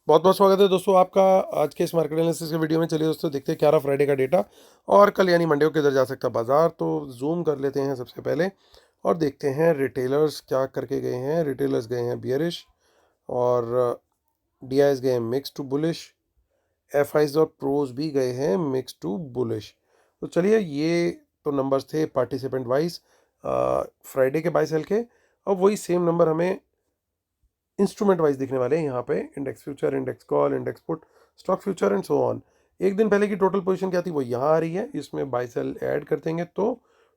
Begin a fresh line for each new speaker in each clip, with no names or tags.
बहुत बहुत स्वागत है दोस्तों आपका आज के इस मार्केट एनालिसिस के वीडियो में। चलिए दोस्तों देखते हैं 11 फ्राइडे का डेटा और कल यानी मंडे को किधर जा सकता है बाजार। तो जूम कर लेते हैं सबसे पहले और देखते हैं रिटेलर्स क्या करके गए हैं। रिटेलर्स गए हैं बियरिश और डीआईएस गए हैं मिक्स टू बुलिश। एफआईज और प्रोज भी गए हैं मिक्स टू बुलिश। तो चलिए ये तो नंबर्स थे पार्टिसिपेंट वाइज फ्राइडे के बाय सेल के। अब वही सेम नंबर हमें इंस्ट्रूमेंट वाइज दिखने वाले हैं यहाँ पे। Index future, index call, index put, stock future and so on. एक दिन पहले की टोटल पोजीशन क्या थी वो यहाँ आ रही है। इसमें बाय सेल ऐड कर देंगे तो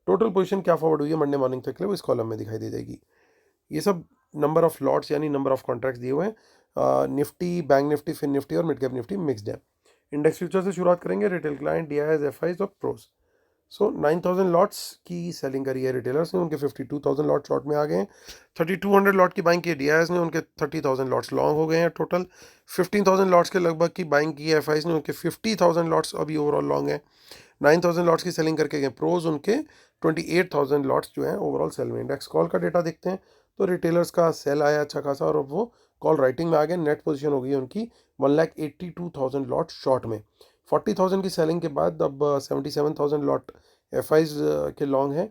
टोटल पोजीशन क्या फॉरवर्ड हुई है मंडे मॉर्निंग तक के लिए वो इस कॉलम में दिखाई दे जाएगी। ये सब नंबर ऑफ लॉट्स यानी नंबर ऑफ कॉन्ट्रैक्ट्स दिए हुए हैं। Nifty, bank Nifty, fin Nifty और मिड कैप निफ्टी मिक्सड है। इंडेक्स फ्यूचर से शुरुआत करेंगे। रिटेल क्लाइंट, डीआईएस, एफआईज और प्रोस। 9,000 लॉट्स की सेलिंग करी है रिटेलर्स ने, उनके 52,000 लॉट शॉर्ट में आ गए हैं। 3,200 लॉट की बाइंग की डीआईएस ने, उनके 30,000 लॉट्स लॉन्ग हो गए हैं टोटल। 15,000 लॉट्स के लगभग की बाइंग की है एफआईज ने, उनके 50,000 लॉट्स अभी ओवरऑल लॉन्ग है। 9,000 लॉट्स की सेलिंग करके गए प्रोज, उनके 28,000 लॉट्स जो हैं ओवरऑल सेल में। इंडेक्स कॉल का डेटा देखते हैं तो रिटेलर्स का सेल आया अच्छा खासा और अब वो कॉल राइटिंग में आ गए। नेट पोजीशन हो गई है उनकी 1,82,000 लॉट शॉर्ट में। 40,000 की सेलिंग के बाद अब 77,000 लॉट एफआईज के लॉन्ग हैं।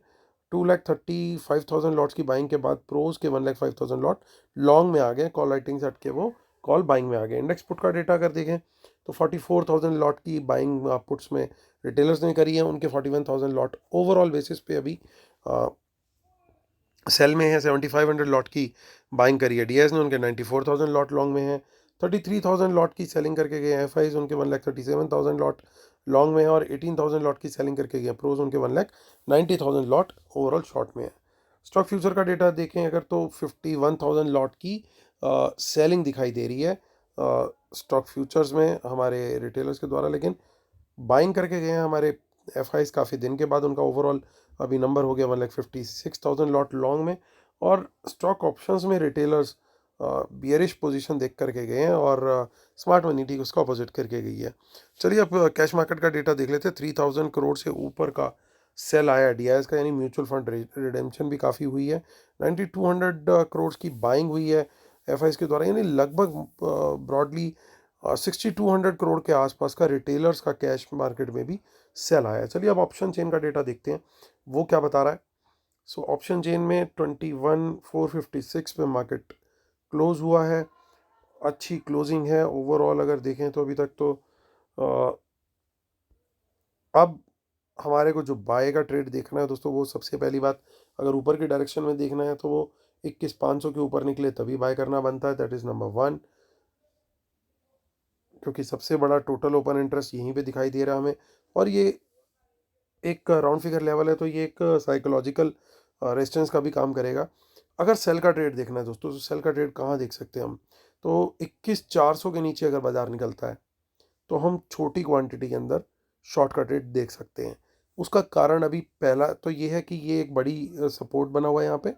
2,35,000 लॉट्स की बाइंग के बाद प्रोज के 1,05,000 लॉट लॉन्ग में आ गए। कॉल राइटिंग से हट के वो कॉल बाइंग में आ गए। इंडेक्स पुट का डेटा अगर देखें तो 44,000 लॉट की बाइंग पुट्स में रिटेलर्स ने करी है, उनके 41,000 लॉट ओवरऑल बेसिस पे अभी सेल में है। 7,500 लॉट की बाइंग करी है डीएस ने, उनके 94,000 लॉट लॉन्ग में है। 33,000 लॉट की सेलिंग करके गए एफआईज, उनके 1,37,000 लॉट लॉन्ग में है और 18,000 लॉट की सेलिंग करके गए प्रोज, उनके 1,90,000 लॉट ओवरऑल शॉर्ट में है। स्टॉक फ्यूचर का डेटा देखें अगर तो 51,000 लॉट की सेलिंग दिखाई दे रही है स्टॉक फ्यूचर्स में हमारे रिटेलर्स के द्वारा, लेकिन बाइंग करके गए हैं हमारे एफआईज काफ़ी दिन के बाद। उनका ओवरऑल अभी नंबर हो गया 1,56,000 लॉट लॉन्ग में। और स्टॉक ऑप्शंस में रिटेलर्स बियरिश पोजीशन देख करके गए हैं और स्मार्ट मनी ठीक उसका अपोजिट करके गई है। चलिए अब कैश मार्केट का डेटा देख लेते हैं। 3,000 करोड़ से ऊपर का सेल आया डीआईएस का, यानी म्यूचुअल फंड रिडेम्पशन भी काफ़ी हुई है। 9,200 करोड़ की बाइंग हुई है एफआईज के द्वारा, यानी लगभग ब्रॉडली 6,200 करोड़ के आसपास का रिटेलर्स का कैश मार्केट में भी सेल आया है। चलिए अब ऑप्शन चेन का डेटा देखते हैं वो क्या बता रहा है। सो ऑप्शन चेन में 21,456 पे मार्केट क्लोज हुआ है। अच्छी क्लोजिंग है ओवरऑल अगर देखें तो अभी तक तो। अब हमारे को जो बाय का ट्रेड देखना है दोस्तों, वो सबसे पहली बात अगर ऊपर की डायरेक्शन में देखना है तो वो 21,500 के ऊपर निकले तभी बाय करना बनता है। दैट इज़ नंबर वन, क्योंकि सबसे बड़ा टोटल ओपन इंटरेस्ट यहीं पे दिखाई दे रहा है हमें। और ये एक राउंड फिगर लेवल है तो ये एक साइकोलॉजिकल रेजिस्टेंस का भी काम करेगा। अगर सेल का ट्रेड देखना है दोस्तों तो सेल का ट्रेड कहाँ देख सकते हैं हम, तो 21,400 के नीचे अगर बाजार निकलता है तो हम छोटी क्वांटिटी के अंदर शॉर्ट का ट्रेड देख सकते हैं। उसका कारण अभी पहला तो ये है कि ये एक बड़ी सपोर्ट बना हुआ है यहाँ पे।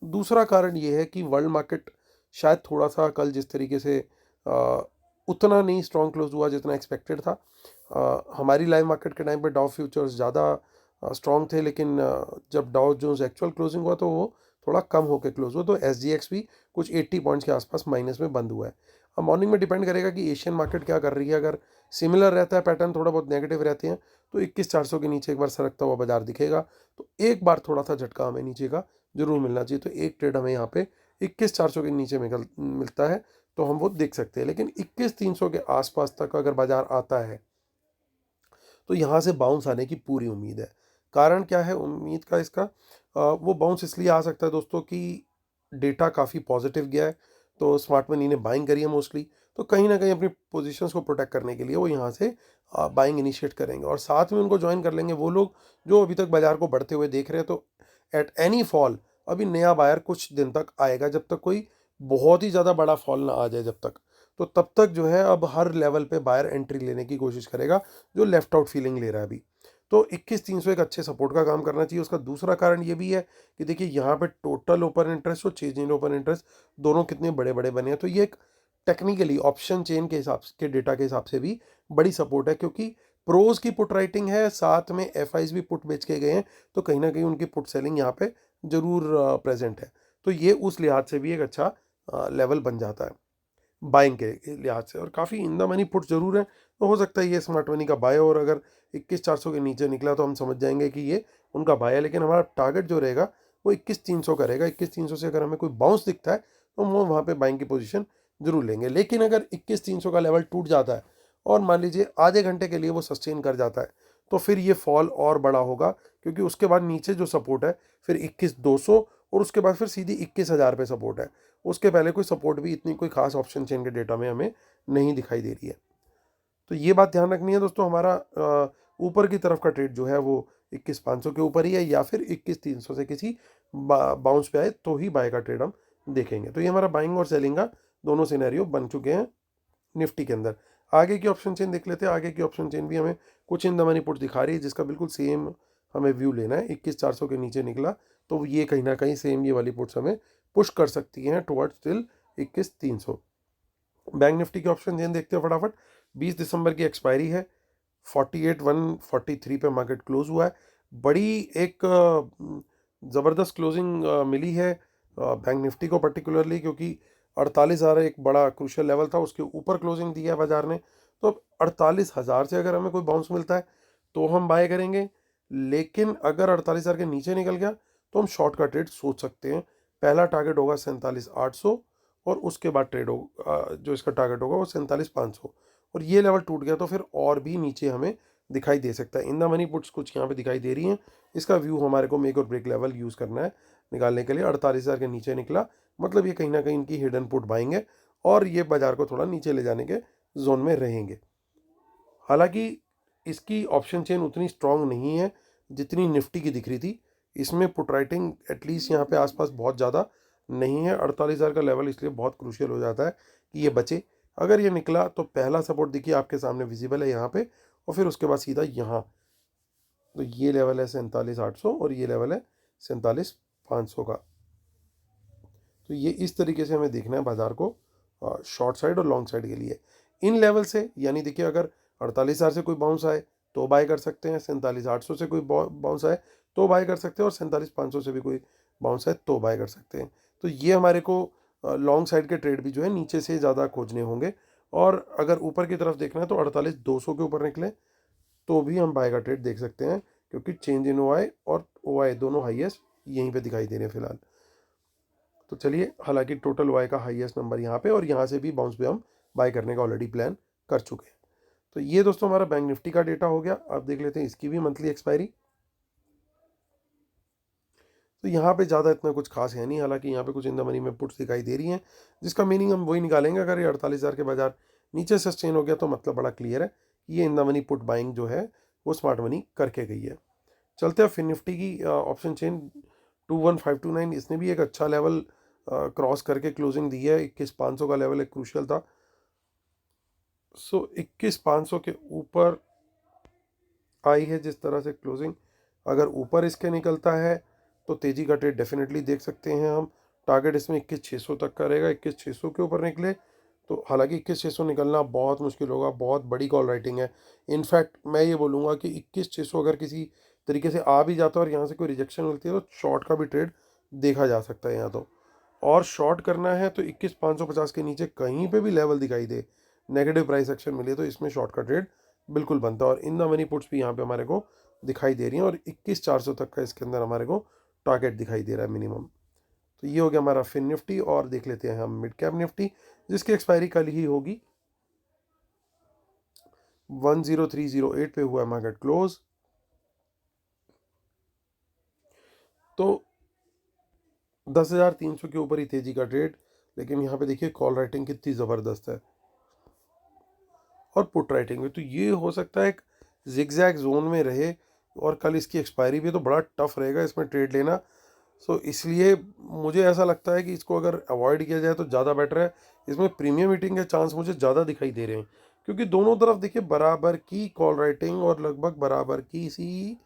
दूसरा कारण ये है कि वर्ल्ड मार्केट शायद थोड़ा सा कल जिस तरीके से अ, उतना नहीं स्ट्रॉन्ग क्लोज हुआ जितना एक्सपेक्टेड था। हमारी लाइव मार्केट के टाइम पे डाउ फ्यूचर्स ज़्यादा स्ट्रॉन्ग थे, लेकिन जब डाउ जोन्स एक्चुअल क्लोजिंग हुआ तो वो थोड़ा कम होकर क्लोज हुआ। तो एसजीएक्स भी कुछ 80 पॉइंट्स के आसपास माइनस में बंद हुआ है। अब मॉर्निंग में डिपेंड करेगा कि एशियन मार्केट क्या कर रही है। अगर सिमिलर रहता है पैटर्न, थोड़ा बहुत नेगेटिव रहते हैं, तो 21,400 के नीचे एक बार सरकता हुआ बाजार दिखेगा तो एक बार थोड़ा सा झटका हमें नीचे का जरूर मिलना चाहिए। तो एक ट्रेड हमें यहाँ पे 21,400 के नीचे मिलता है तो हम वो देख सकते हैं। लेकिन 21,300 के आसपास तक अगर बाजार आता है तो यहाँ से बाउंस आने की पूरी उम्मीद है। कारण क्या है उम्मीद का इसका? वो बाउंस इसलिए आ सकता है दोस्तों कि डेटा काफ़ी पॉजिटिव गया है तो स्मार्ट मनी ने बाइंग करी है मोस्टली, तो कहीं ना कहीं अपनी पोजीशंस को प्रोटेक्ट करने के लिए वो यहाँ से बाइंग इनिशिएट करेंगे और साथ में उनको ज्वाइन कर लेंगे वो लोग जो अभी तक बाजार को बढ़ते हुए देख रहे हैं। तो एट एनी फॉल अभी नया बायर कुछ दिन तक आएगा, जब तक कोई बहुत ही ज़्यादा बड़ा फॉल ना आ जाए जब तक, तो तब तक जो है अब हर लेवल पे बायर एंट्री लेने की कोशिश करेगा जो लेफ्ट आउट फीलिंग ले रहा है अभी। तो 21,300 एक अच्छे सपोर्ट का काम करना चाहिए। उसका दूसरा कारण ये भी है कि देखिए यहाँ पे टोटल ओपन इंटरेस्ट और चेंज इन ओपन इंटरेस्ट दोनों कितने बड़े बड़े बने हैं। तो ये एक टेक्निकली ऑप्शन चेन के हिसाब के डेटा के हिसाब से भी बड़ी सपोर्ट है, क्योंकि प्रोज की पुट राइटिंग है, साथ में एफआईज भी पुट बेच के गए हैं, तो कहीं ना कहीं उनकी पुट सेलिंग यहाँ पे जरूर प्रेजेंट है। तो ये उस लिहाज से भी एक अच्छा लेवल बन जाता है। बाइंग के लिहाज से, और काफ़ी इन द मनी पुट जरूर है। तो हो सकता है ये स्मार्ट मनी का बाय हो, और अगर 21,400 के नीचे निकला तो हम समझ जाएंगे कि ये उनका बाय है। लेकिन हमारा टारगेट जो रहेगा वो 21,300 का रहेगा। 21,300 से अगर हमें कोई बाउंस दिखता है तो हम वहाँ पे बाइंग की पोजीशन जरूर लेंगे। लेकिन अगर 21,300 का लेवल टूट जाता है और मान लीजिए आधे घंटे के लिए वो सस्टेन कर जाता है, तो फिर ये फॉल और बड़ा होगा, क्योंकि उसके बाद नीचे जो सपोर्ट है फिर 21,200, और उसके बाद फिर सीधी 21,000 पे सपोर्ट है। उसके पहले कोई सपोर्ट भी इतनी कोई खास ऑप्शन चेन के डेटा में हमें नहीं दिखाई दे रही है। तो ये बात ध्यान रखनी है दोस्तों, हमारा ऊपर की तरफ का ट्रेड जो है वो 21,500 के ऊपर ही है, या फिर 21,300 से किसी बाउंस पे आए तो ही बाय का ट्रेड हम देखेंगे। तो ये हमारा बाइंग और सेलिंग का दोनों सिनेरियो बन चुके हैं निफ्टी के अंदर। आगे की ऑप्शन चेन देख लेते हैं। आगे की ऑप्शन चेन भी हमें कुछ इन द मनी पुट दिखा रही है, जिसका बिल्कुल सेम हमें व्यू लेना है। 21,400 के नीचे निकला तो ये कहीं ना कहीं सेम ये वाली पुट्स हमें पुश कर सकती हैं टुवर्ड्स टिल 21,300। बैंक निफ्टी के ऑप्शन चेन देखते हैं फटाफट। 20 दिसंबर की एक्सपायरी है, 48,143 पे मार्केट क्लोज हुआ है। बड़ी एक ज़बरदस्त क्लोजिंग मिली है बैंक निफ्टी को पर्टिकुलरली, क्योंकि 48,000 एक बड़ा क्रूशियल लेवल था, उसके ऊपर क्लोजिंग दिया है बाजार ने। तो 48,000 से अगर हमें कोई बाउंस मिलता है तो हम बाय करेंगे। लेकिन अगर 48,000 के नीचे निकल गया तो हम शॉर्ट का ट्रेड सोच सकते हैं। पहला टारगेट होगा 47,800, और उसके बाद ट्रेड होगा जो इसका टारगेट होगा वो 47,500, और ये लेवल टूट गया तो फिर और भी नीचे हमें दिखाई दे सकता है। इन द मनी पुट्स कुछ यहाँ पे दिखाई दे रही हैं। इसका व्यू हमारे को मेक और ब्रेक लेवल यूज़ करना है निकालने के लिए। 48,000 के नीचे निकला मतलब ये कहीं ना कहीं इनकी हिडन पुट बाएंगे, और ये बाजार को थोड़ा नीचे ले जाने के जोन में रहेंगे। हालांकि इसकी ऑप्शन चेन उतनी स्ट्रांग नहीं है जितनी निफ्टी की दिख रही थी। इसमें पुट राइटिंग एटलीस्ट यहाँ पे आसपास बहुत ज़्यादा नहीं है। 48,000 का लेवल इसलिए बहुत क्रूशियल हो जाता है कि ये बचे। अगर ये निकला तो पहला सपोर्ट देखिए आपके सामने विजिबल है यहाँ पे, और फिर उसके बाद सीधा यहाँ। तो ये लेवल है 47,800, और ये लेवल है 47,500 का। तो ये इस तरीके से हमें देखना है बाजार को शॉर्ट साइड और लॉन्ग साइड के लिए। इन लेवल से यानी देखिए अगर 48,000 से कोई बाउंस आए तो बाय कर सकते हैं, 47,800 से कोई बाउंस आए तो बाय कर सकते हैं, और 47,500 से भी कोई बाउंस आए तो बाय कर सकते हैं। तो ये हमारे को लॉन्ग साइड के ट्रेड भी जो है नीचे से ज़्यादा खोजने होंगे। और अगर ऊपर की तरफ देखना है तो 48,200 के ऊपर निकले तो भी हम बाय का ट्रेड देख सकते हैं, क्योंकि चेंज इन OI और OI दोनों हाईएस्ट यहीं पे दिखाई दे रहे हैं फिलहाल। तो चलिए, हालांकि टोटल वाई का हाईएस्ट नंबर यहाँ पे, और यहाँ से भी बाउंस पे हम बाय करने का ऑलरेडी प्लान कर चुके हैं। तो ये दोस्तों हमारा बैंक निफ्टी का डेटा हो गया। अब देख लेते हैं इसकी भी मंथली एक्सपायरी। तो यहाँ पे ज़्यादा इतना कुछ खास है नहीं, हालांकि यहाँ पे कुछ इन द मनी में पुट्स दिखाई दे रही हैं, जिसका मीनिंग हम वही निकालेंगे। अगर ये 48,000 के बाजार नीचे सस्टेन हो गया तो मतलब बड़ा क्लियर है कि ये in the money put buying जो है वो स्मार्ट मनी करके गई है। चलते हैं फिर निफ्टी की ऑप्शन चेन 21,529। इसने भी एक अच्छा लेवल क्रॉस करके क्लोजिंग दी है। 21,500 का लेवल एक क्रूशियल था। सो 21,500 के ऊपर आई है जिस तरह से क्लोजिंग, अगर ऊपर इसके निकलता है तो तेज़ी का ट्रेड डेफिनेटली देख सकते हैं हम। टारगेट इसमें 21,600 तक का रहेगा। 21,600 के ऊपर निकले तो, हालांकि 21,600 निकलना बहुत मुश्किल होगा, बहुत बड़ी कॉल राइटिंग है। इनफैक्ट मैं ये बोलूँगा कि 21,600 अगर किसी तरीके से आ भी जाता है और यहाँ से कोई रिजेक्शन मिलती है तो शॉर्ट का भी ट्रेड देखा जा सकता है यहाँ तो। और शॉर्ट करना है तो 21,550 के नीचे कहीं पे भी लेवल दिखाई दे, नेगेटिव प्राइस एक्शन मिले, तो इसमें शॉर्ट का ट्रेड बिल्कुल बनता है। और इन द मनी पुट्स भी यहाँ पे हमारे को दिखाई दे रही हैं, और 21,400 तक का इसके अंदर हमारे को टारगेट दिखाई दे रहा है मिनिमम। तो ये हो गया हमारा फिन निफ्टी। और देख लेते हैं हम मिड कैप निफ्टी, जिसकी एक्सपायरी कल ही होगी। 10308 पे हुआ है मार्केट क्लोज। तो 10,300 के ऊपर ही तेजी का ट्रेड, लेकिन यहाँ पे देखिए कॉल राइटिंग कितनी ज़बरदस्त है, और पुट राइटिंग भी। तो ये हो सकता है एक जिगजैग जोन में रहे, और कल इसकी एक्सपायरी भी, तो बड़ा टफ रहेगा इसमें ट्रेड लेना। सो इसलिए मुझे ऐसा लगता है कि इसको अगर अवॉइड किया जाए तो ज़्यादा बेटर है। इसमें प्रीमियम हीटिंग के चांस मुझे ज़्यादा दिखाई दे रहे हैं, क्योंकि दोनों तरफ देखिए बराबर की कॉल राइटिंग और लगभग बराबर की सी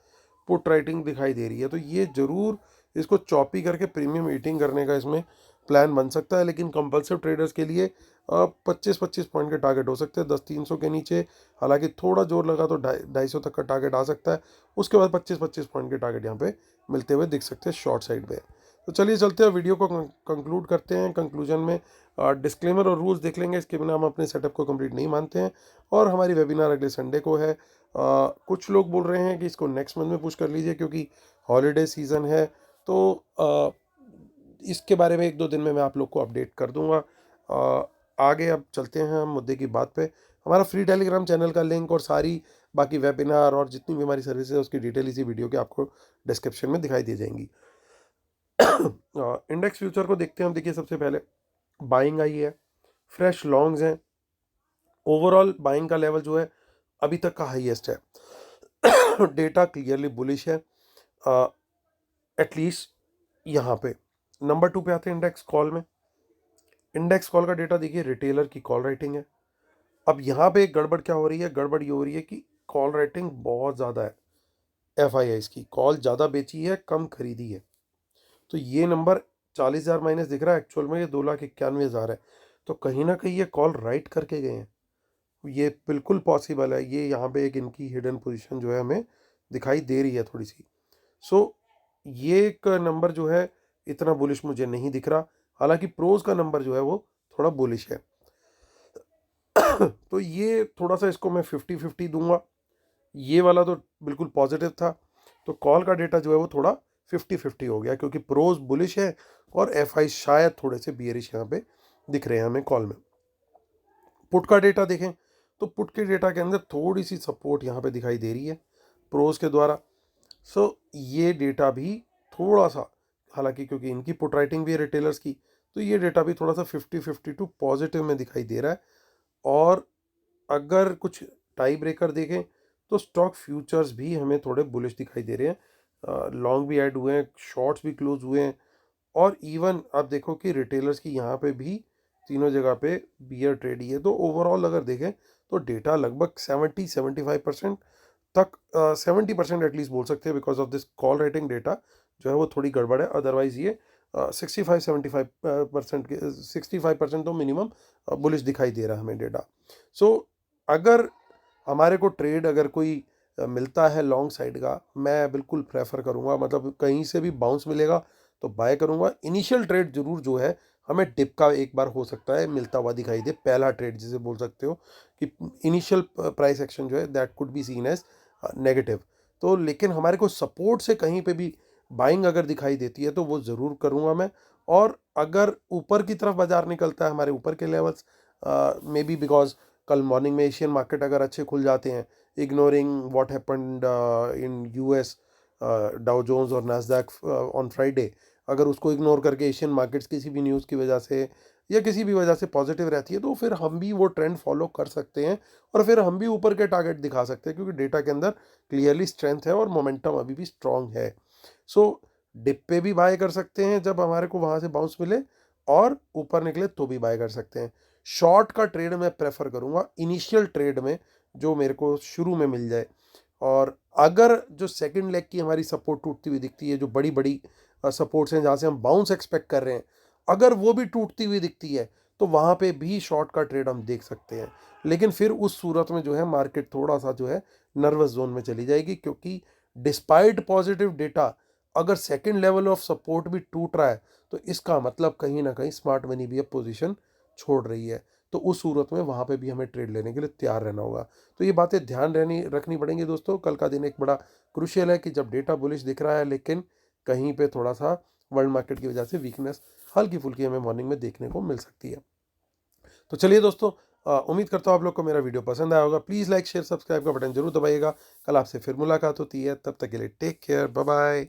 पुट राइटिंग दिखाई दे रही है। तो ये ज़रूर इसको चॉपी करके प्रीमियम हीटिंग करने का इसमें प्लान बन सकता है। लेकिन कंपल्सिव ट्रेडर्स के लिए 25-25 पॉइंट के टारगेट हो सकते हैं 10,300 के नीचे। हालांकि थोड़ा जोर लगा तो 250 तक का टारगेट आ सकता है। उसके बाद 25-25 पॉइंट के टारगेट यहाँ पे मिलते हुए दिख सकते हैं शॉर्ट साइड पे। तो चलिए चलते हैं, वीडियो को कंक्लूड करते हैं। कंक्लूजन में डिस्क्लेमर और रूल्स देख लेंगे, इसके बिना हम अपने सेटअप को कंप्लीट नहीं मानते हैं। और हमारी वेबिनार अगले संडे को है। कुछ लोग बोल रहे हैं कि इसको नेक्स्ट मंथ में पुश कर लीजिए क्योंकि हॉलीडे सीज़न है। तो इसके बारे में 1-2 दिन में मैं आप लोग को अपडेट कर दूंगा। आगे अब चलते हैं हम मुद्दे की बात पे। हमारा फ्री टेलीग्राम चैनल का लिंक और सारी बाकी वेबिनार और जितनी भी हमारी सर्विसेज है उसकी डिटेल इसी वीडियो के आपको डिस्क्रिप्शन में दिखाई दी जाएंगी। इंडेक्स फ्यूचर को देखते हैं हम। देखिए, सबसे पहले बाइंग आई है, फ्रेश लॉन्ग्स हैं। ओवरऑल बाइंग का लेवल जो है अभी तक का हाईएस्ट है। डेटा क्लियरली बुलिश है, एटलीस्ट यहाँ पे। नंबर 2 पे आते हैं इंडेक्स कॉल में। इंडेक्स कॉल का डेटा देखिए, रिटेलर की कॉल राइटिंग है। अब यहाँ पे एक गड़बड़ क्या हो रही है, गड़बड़ ये हो रही है कि कॉल राइटिंग बहुत ज़्यादा है। एफ की कॉल ज़्यादा बेची है, कम खरीदी है। तो ये नंबर 40,000 माइनस दिख रहा है, एक्चुअल में ये 2,91,000 है। तो कहीं ना कहीं ये कॉल राइट करके गए हैं, ये बिल्कुल पॉसिबल है। ये यहाँ पे एक इनकी हिडन पोजीशन जो है हमें दिखाई दे रही है थोड़ी सी। सो ये एक नंबर जो है इतना बुलिश मुझे नहीं दिख रहा। हालांकि प्रोज का नंबर जो है वो थोड़ा बुलिश है। तो ये थोड़ा सा इसको मैं 50-50 दूंगा। ये वाला तो बिल्कुल पॉजिटिव था। तो कॉल का डेटा जो है वो थोड़ा 50-50 हो गया क्योंकि प्रोज बुलिश है और एफ शायद थोड़े से बियरिश यहाँ पे दिख रहे हैं हमें कॉल में। पुट का डेटा देखें तो पुट के डेटा के अंदर थोड़ी सी सपोर्ट यहाँ पे दिखाई दे रही है प्रोज के द्वारा। सो ये डेटा भी थोड़ा सा, हालांकि क्योंकि इनकी पुट राइटिंग भी है रिटेलर्स की, तो ये डेटा भी थोड़ा सा 50-50 टू पॉजिटिव में दिखाई दे रहा है। और अगर कुछ टाई ब्रेकर देखें तो स्टॉक फ्यूचर्स भी हमें थोड़े बुलिश दिखाई दे रहे हैं। लॉन्ग भी ऐड हुए हैं, शॉर्ट्स भी क्लोज हुए हैं। और इवन आप देखो कि रिटेलर्स की यहाँ पे भी तीनों जगह पे बियर ट्रेड ही है। तो ओवरऑल अगर देखें तो डेटा लगभग 70-75% तक, 70% एटलीस्ट बोल सकते हैं, because of this call writing data जो है वो थोड़ी गड़बड़ है। अदरवाइज ये 65-75% के 65% तो मिनिमम बुलिश दिखाई दे रहा है हमें डेटा। सो अगर हमारे को ट्रेड अगर कोई मिलता है लॉन्ग साइड का, मैं बिल्कुल प्रेफर करूंगा, मतलब कहीं से भी बाउंस मिलेगा तो बाय करूंगा। इनिशियल ट्रेड जरूर जो है हमें डिप का एक बार हो सकता है मिलता हुआ दिखाई दे, पहला ट्रेड जिसे बोल सकते हो कि इनिशियल प्राइस एक्शन जो है that could be seen as negative. तो लेकिन हमारे को सपोर्ट से कहीं पे भी बाइंग अगर दिखाई देती है तो वो ज़रूर करूँगा मैं। और अगर ऊपर की तरफ बाजार निकलता है हमारे ऊपर के लेवल्स, मे बी बिकॉज कल मॉर्निंग में एशियन मार्केट अगर अच्छे खुल जाते हैं, ignoring what happened in US Dow Jones और नास्डैक ऑन फ्राइडे, अगर उसको इग्नोर करके एशियन मार्केट्स किसी भी न्यूज़ की वजह से या किसी भी वजह से पॉजिटिव रहती है तो फिर हम भी वो ट्रेंड फॉलो कर सकते हैं और फिर हम भी ऊपर के टारगेट दिखा सकते हैं क्योंकि डेटा के अंदर क्लियरली स्ट्रेंथ है और मोमेंटम अभी भी स्ट्रांग है। सो डिप पे भी बाय कर सकते हैं जब हमारे को वहाँ से बाउंस मिले, और ऊपर निकले तो भी बाय कर सकते हैं। शॉर्ट का ट्रेड मैं प्रेफर करूँगा इनिशियल ट्रेड में, जो मेरे को शुरू में मिल जाए। और अगर जो सेकंड लेग की हमारी सपोर्ट टूटती हुई दिखती है, जो बड़ी बड़ी सपोर्ट्स हैं जहाँ से हम बाउंस एक्सपेक्ट कर रहे हैं, अगर वो भी टूटती हुई दिखती है तो वहाँ पे भी शॉर्ट का ट्रेड हम देख सकते हैं। लेकिन फिर उस सूरत में जो है मार्केट थोड़ा सा जो है नर्वस जोन में चली जाएगी क्योंकि डिस्पाइट पॉजिटिव डेटा अगर सेकंड लेवल ऑफ सपोर्ट भी टूट रहा है तो इसका मतलब कहीं ना कहीं स्मार्ट मनी भी अब पोजीशन छोड़ रही है। तो उस सूरत में वहाँ पे भी हमें ट्रेड लेने के लिए तैयार रहना होगा। तो ये बातें ध्यान रखनी पड़ेंगी दोस्तों। कल का दिन एक बड़ा क्रुशियल है कि जब डेटा बुलिश दिख रहा है लेकिन कहीं पे थोड़ा सा वर्ल्ड मार्केट की वजह से वीकनेस हल्की फुल्की हमें मॉर्निंग में देखने को मिल सकती है। तो चलिए दोस्तों, उम्मीद करता हूँ आप लोग को मेरा वीडियो पसंद आया होगा। प्लीज़ लाइक शेयर सब्सक्राइब का बटन जरूर दबाइएगा। कल आपसे फिर मुलाकात होती है, तब तक के लिए टेक केयर, बाय बाय।